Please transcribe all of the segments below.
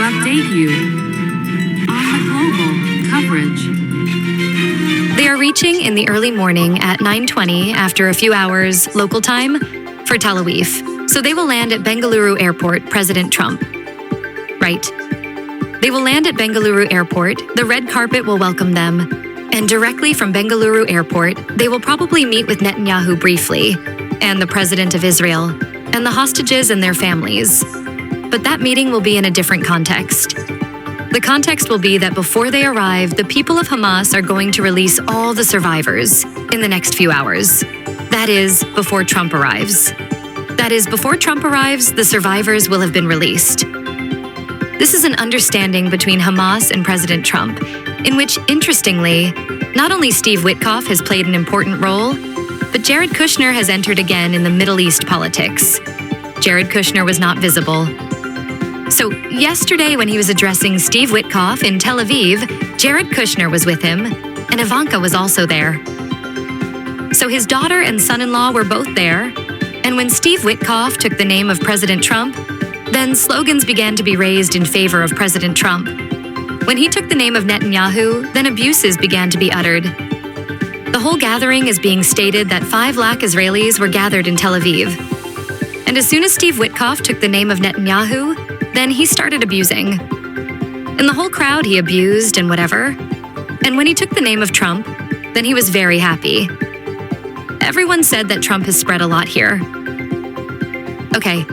update you on the global coverage. They are reaching in the early morning at 9:20 after a few hours local time for Tel Aviv. So they will land at Bengaluru Airport, President Trump. Right. They will land at Bengaluru Airport, the red carpet will welcome them, and directly from Bengaluru Airport, they will probably meet with Netanyahu briefly, and the President of Israel, and the hostages and their families. But that meeting will be in a different context. The context will be that before they arrive, the people of Hamas are going to release all the survivors in the next few hours. That is, before Trump arrives. That is, before Trump arrives, the survivors will have been released. This is an understanding between Hamas and President Trump, in which, interestingly, not only Steve Witkoff has played an important role, but Jared Kushner has entered again in the Middle East politics. Jared Kushner was not visible. So yesterday when he was addressing Steve Witkoff in Tel Aviv, Jared Kushner was with him, and Ivanka was also there. So his daughter and son-in-law were both there, and when Steve Witkoff took the name of President Trump, then slogans began to be raised in favor of President Trump. When he took the name of Netanyahu, then abuses began to be uttered. The whole gathering is being stated that 5 lakh Israelis were gathered in Tel Aviv. And as soon as Steve Witkoff took the name of Netanyahu, then he started abusing. In the whole crowd, he abused and whatever. And when he took the name of Trump, then he was very happy. Everyone said that Trump has spread a lot here. Okay,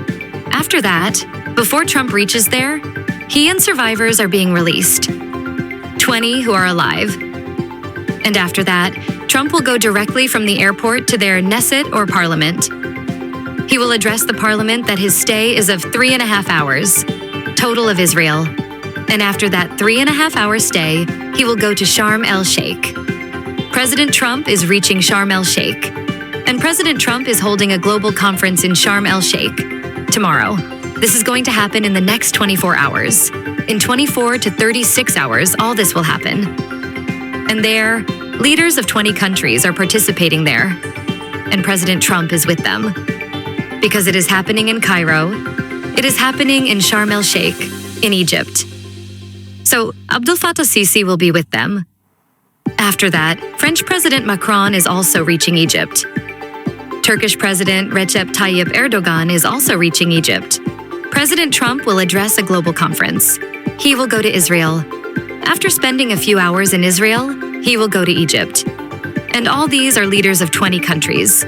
after that, before Trump reaches there, he and survivors are being released. 20 who are alive. And after that, Trump will go directly from the airport to their Knesset or parliament. He will address the parliament that his stay is of 3.5 hours, total of Israel. And after that 3.5-hour stay, he will go to Sharm el-Sheikh. President Trump is reaching Sharm el-Sheikh. And President Trump is holding a global conference in Sharm el-Sheikh tomorrow. This is going to happen in the next 24 hours. In 24 to 36 hours, all this will happen. And there, leaders of 20 countries are participating there. And President Trump is with them. Because it is happening in Cairo, it is happening in Sharm el-Sheikh, in Egypt. So Abdel Fattah Sisi will be with them. After that, French President Macron is also reaching Egypt. Turkish President Recep Tayyip Erdogan is also reaching Egypt. President Trump will address a global conference. He will go to Israel. After spending a few hours in Israel, he will go to Egypt. And all these are leaders of 20 countries.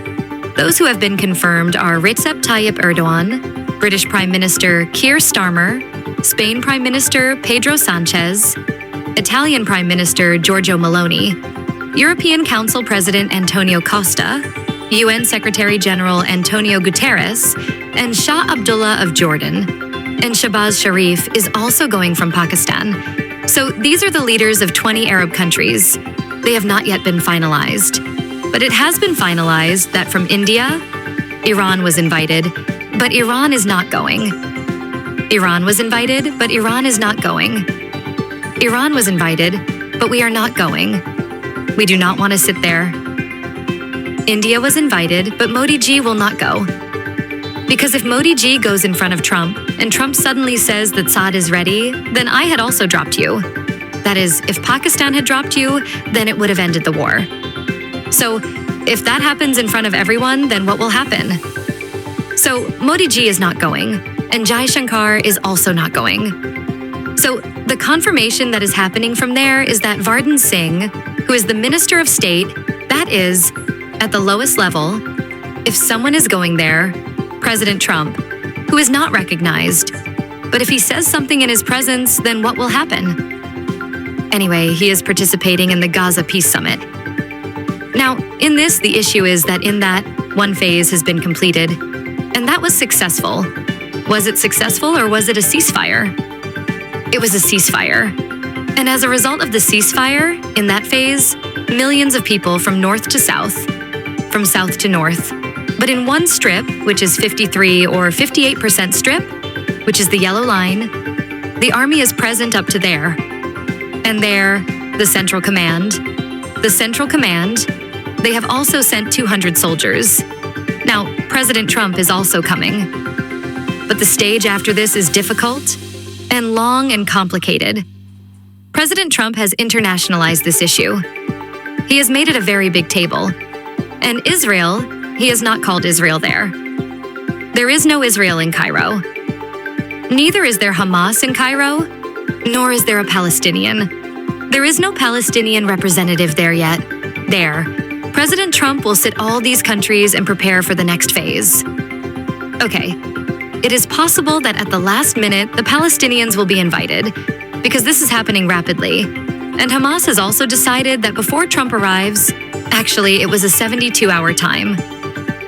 Those who have been confirmed are Recep Tayyip Erdogan, British Prime Minister Keir Starmer, Spain Prime Minister Pedro Sanchez, Italian Prime Minister Giorgio Meloni, European Council President Antonio Costa, UN Secretary General Antonio Guterres, and Shah Abdullah of Jordan. And Shahbaz Sharif is also going from Pakistan. So these are the leaders of 20 Arab countries. They have not yet been finalized. But it has been finalized that from India, Iran was invited, but Iran is not going. Iran was invited, but Iran is not going. Iran was invited, but we are not going. We do not want to sit there. India was invited, but Modi ji will not go. Because if Modi ji goes in front of Trump, and Trump suddenly says that Saad is ready, then I had also dropped you. That is, if Pakistan had dropped you, then it would have ended the war. So, if that happens in front of everyone, then what will happen? So, Modi ji is not going, and Jai Shankar is also not going. So, the confirmation that is happening from there is that Vardhan Singh, who is the Minister of State, that is, at the lowest level, if someone is going there, President Trump, who is not recognized. But if he says something in his presence, then what will happen? Anyway, he is participating in the Gaza Peace Summit. Now, in this, the issue is that in that, one phase has been completed, and that was successful. Was it successful or was it a ceasefire? It was a ceasefire. And as a result of the ceasefire, in that phase, millions of people from north to south, from south to north, but in one strip, which is 53 or 58% strip, which is the yellow line, the army is present up to there. And there, the Central Command. The Central Command, they have also sent 200 soldiers. Now, President Trump is also coming. But the stage after this is difficult, and long and complicated. President Trump has internationalized this issue. He has made it a very big table. And Israel, he has not called Israel there. There is no Israel in Cairo. Neither is there Hamas in Cairo, nor is there a Palestinian. There is no Palestinian representative there yet. There. President Trump will sit all these countries and prepare for the next phase. Okay, it is possible that at the last minute, the Palestinians will be invited, because this is happening rapidly. And Hamas has also decided that before Trump arrives, actually, it was a 72-hour time.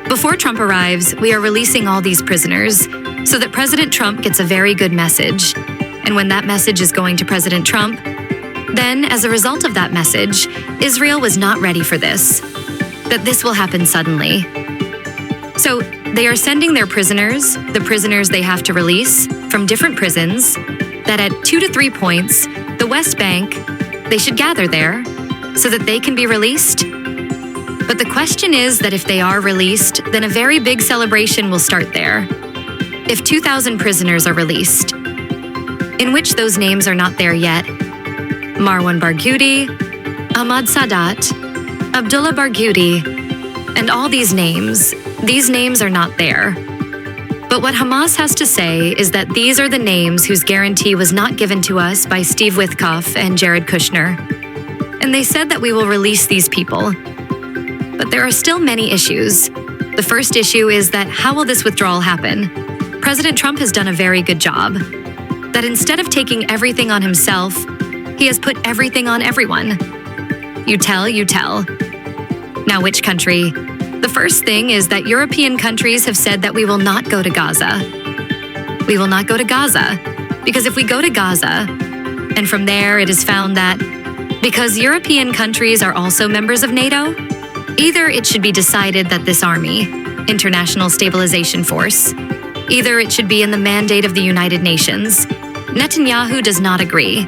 Before Trump arrives, we are releasing all these prisoners so that President Trump gets a very good message. And when that message is going to President Trump, then, as a result of that message, Israel was not ready for this, that this will happen suddenly. So they are sending their prisoners, the prisoners they have to release, from different prisons, that at 2 to 3 points, the West Bank, they should gather there so that they can be released. But the question is that if they are released, then a very big celebration will start there. If 2,000 prisoners are released, in which those names are not there yet, Marwan Barghouti, Ahmad Sadat, Abdullah Barghouti, and all these names are not there. But what Hamas has to say is that these are the names whose guarantee was not given to us by Steve Witkoff and Jared Kushner. And they said that we will release these people. But there are still many issues. The first issue is that how will this withdrawal happen? President Trump has done a very good job. That instead of taking everything on himself, he has put everything on everyone. You tell, you tell. Now, which country? The first thing is that European countries have said that we will not go to Gaza. We will not go to Gaza, because if we go to Gaza, and from there it is found that because European countries are also members of NATO, either it should be decided that this army, International Stabilization Force, either it should be in the mandate of the United Nations. Netanyahu does not agree.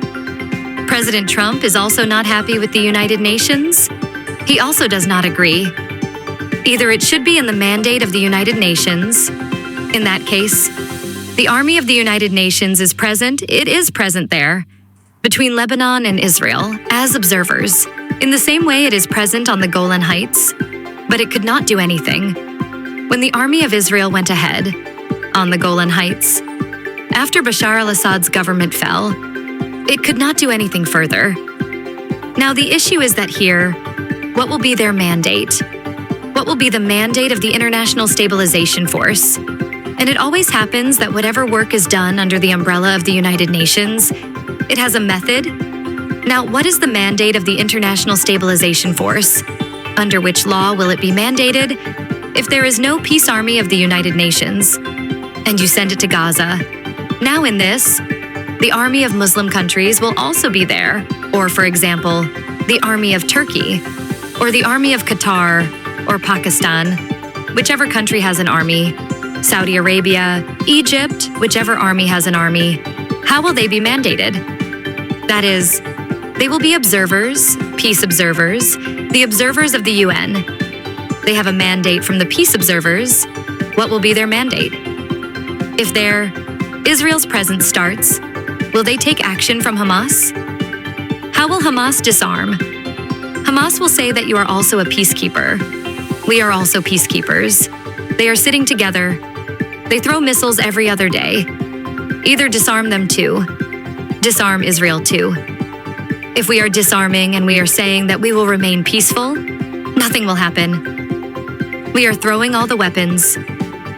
President Trump is also not happy with the United Nations. He also does not agree. Either it should be in the mandate of the United Nations. In that case, the Army of the United Nations is present, it is present there, between Lebanon and Israel, as observers, in the same way it is present on the Golan Heights, but it could not do anything. When the Army of Israel went ahead, on the Golan Heights, after Bashar al-Assad's government fell, it could not do anything further. Now the issue is that here, what will be their mandate? What will be the mandate of the International Stabilization Force? And it always happens that whatever work is done under the umbrella of the United Nations, it has a method. Now, what is the mandate of the International Stabilization Force? Under which law will it be mandated? If there is no peace army of the United Nations, and you send it to Gaza, now in this, the army of Muslim countries will also be there, or for example, the army of Turkey, or the army of Qatar, or Pakistan, whichever country has an army, Saudi Arabia, Egypt, whichever army has an army, how will they be mandated? That is, they will be observers, peace observers, the observers of the UN. They have a mandate from the peace observers. What will be their mandate? If Israel's presence starts, will they take action from Hamas? How will Hamas disarm? Hamas will say that you are also a peacekeeper. We are also peacekeepers. They are sitting together. They throw missiles every other day. Either disarm them too. Disarm Israel too. If we are disarming and we are saying that we will remain peaceful, nothing will happen. We are throwing all the weapons.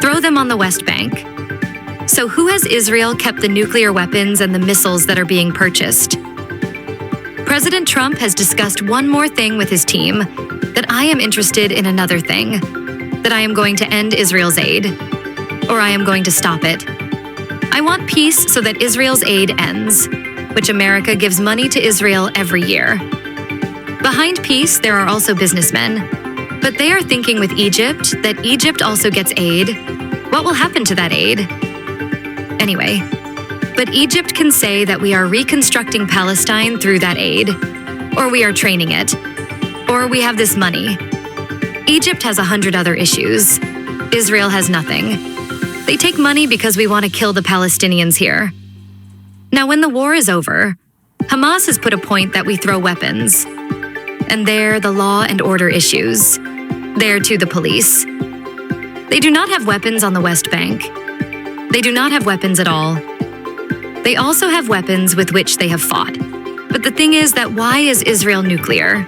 Throw them on the West Bank. So who has Israel kept the nuclear weapons and the missiles that are being purchased? President Trump has discussed one more thing with his team, that I am interested in another thing, that I am going to end Israel's aid, or I am going to stop it. I want peace so that Israel's aid ends, which America gives money to Israel every year. Behind peace, there are also businessmen, but they are thinking with Egypt that Egypt also gets aid. What will happen to that aid? Anyway, but Egypt can say that we are reconstructing Palestine through that aid, or we are training it, or we have this money. Egypt has 100 other issues. Israel has nothing. They take money because we want to kill the Palestinians here. Now, when the war is over, Hamas has put a point that we throw weapons. And there, the law and order issues. There, too, the police. They do not have weapons on the West Bank. They do not have weapons at all. They also have weapons with which they have fought. But the thing is that why is Israel nuclear?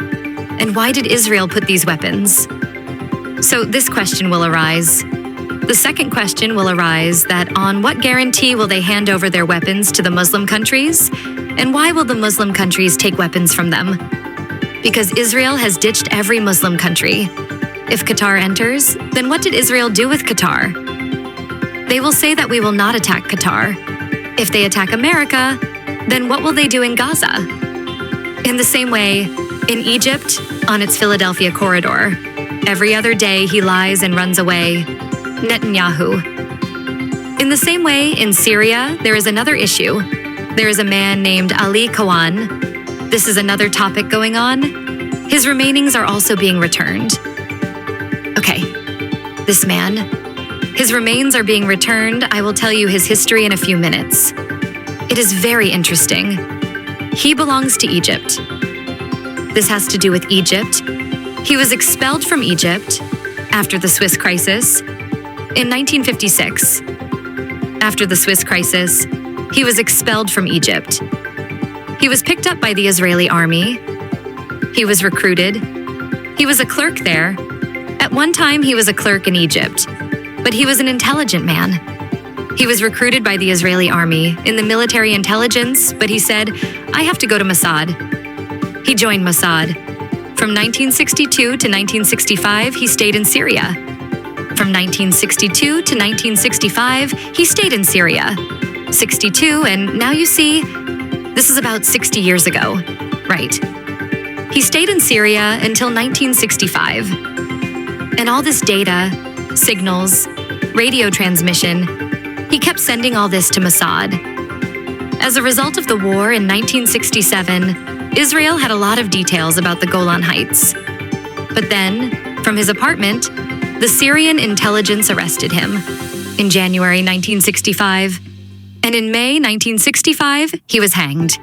And why did Israel put these weapons? So this question will arise. The second question will arise that on what guarantee will they hand over their weapons to the Muslim countries? And why will the Muslim countries take weapons from them? Because Israel has ditched every Muslim country. If Qatar enters, then what did Israel do with Qatar? They will say that we will not attack Qatar. If they attack America, then what will they do in Gaza? In the same way, in Egypt, on its Philadelphia corridor, every other day he lies and runs away. Netanyahu. In the same way, in Syria, there is another issue. There is a man named Ali Kawan. This is another topic going on. His remainings are also being returned. Okay, this man. His remains are being returned. I will tell you his history in a few minutes. It is very interesting. He belongs to Egypt. This has to do with Egypt. He was expelled from Egypt after the Swiss crisis in 1956. After the Swiss crisis, he was expelled from Egypt. He was picked up by the Israeli army. He was recruited. He was a clerk there. At one time, he was a clerk in Egypt, but he was an intelligent man. He was recruited by the Israeli army in the military intelligence, but he said, I have to go to Mossad. He joined Mossad. From 1962 to 1965, he stayed in Syria. From 1962 to 1965, he stayed in Syria. 62, and now you see, this is about 60 years ago. Right. He stayed in Syria until 1965. And all this data, signals, radio transmission, he kept sending all this to Mossad. As a result of the war in 1967, Israel had a lot of details about the Golan Heights. But then, from his apartment, the Syrian intelligence arrested him in January 1965. And in May 1965, he was hanged.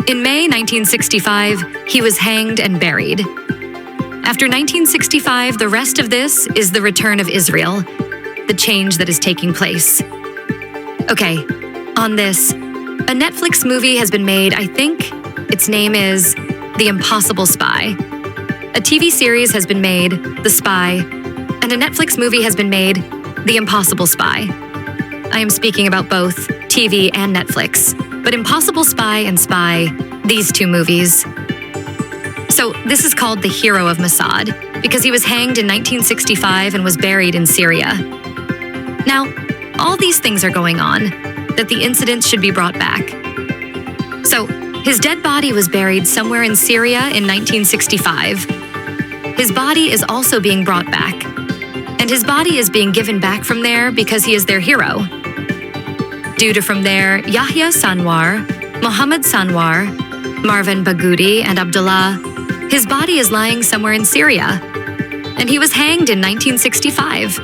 In May 1965, he was hanged and buried. After 1965, the rest of this is the return of Israel, the change that is taking place. Okay, on this, a Netflix movie has been made, I think. Its name is The Impossible Spy. A TV series has been made, The Spy, and a Netflix movie has been made, The Impossible Spy. I am speaking about both TV and Netflix, but Impossible Spy and Spy, these two movies. So this is called The Hero of Mossad because he was hanged in 1965 and was buried in Syria. Now, all these things are going on, that the incidents should be brought back. So, his dead body was buried somewhere in Syria in 1965. His body is also being brought back. And his body is being given back from there because he is their hero. Due to from there, Yahya Sanwar, Mohammed Sanwar, Marwan Barghouti, and Abdullah, his body is lying somewhere in Syria. And he was hanged in 1965.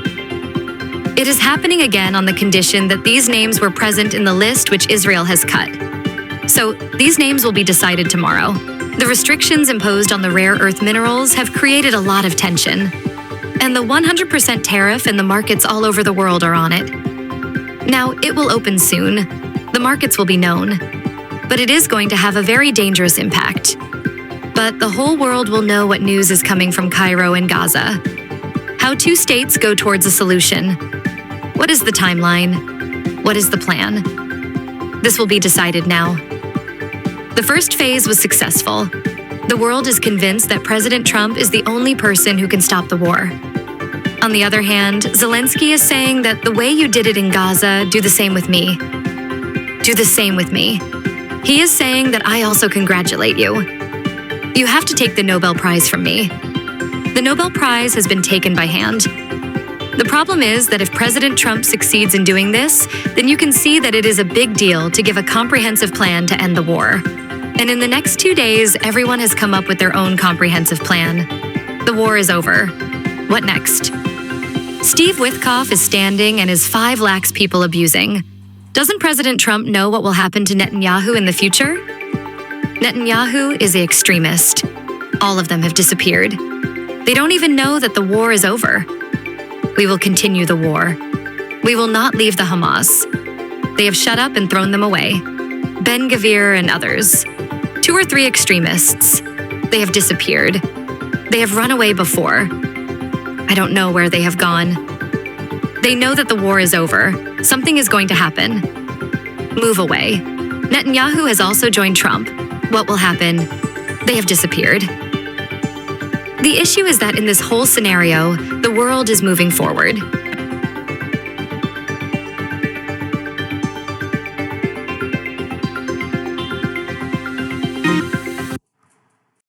It is happening again on the condition that these names were present in the list which Israel has cut. So these names will be decided tomorrow. The restrictions imposed on the rare earth minerals have created a lot of tension. And the 100% tariff in the markets all over the world are on it. Now, it will open soon. The markets will be known. But it is going to have a very dangerous impact. But the whole world will know what news is coming from Cairo and Gaza. How two states go towards a solution. What is the timeline? What is the plan? This will be decided now. The first phase was successful. The world is convinced that President Trump is the only person who can stop the war. On the other hand, Zelensky is saying that the way you did it in Gaza, do the same with me. Do the same with me. He is saying that I also congratulate you. You have to take the Nobel Prize from me. The Nobel Prize has been taken by hand. The problem is that if President Trump succeeds in doing this, then you can see that it is a big deal to give a comprehensive plan to end the war. And in the next 2 days, everyone has come up with their own comprehensive plan. The war is over. What next? Steve Witkoff is standing and his 5 lakhs people abusing. Doesn't President Trump know what will happen to Netanyahu in the future? Netanyahu is the extremist. All of them have disappeared. They don't even know that the war is over. We will continue the war. We will not leave the Hamas. They have shut up and thrown them away. Ben-Gvir and others. 2 or 3 extremists. They have disappeared. They have run away before. I don't know where they have gone. They know that the war is over. Something is going to happen. Move away. Netanyahu has also joined Trump. What will happen? They have disappeared. The issue is that in this whole scenario, the world is moving forward.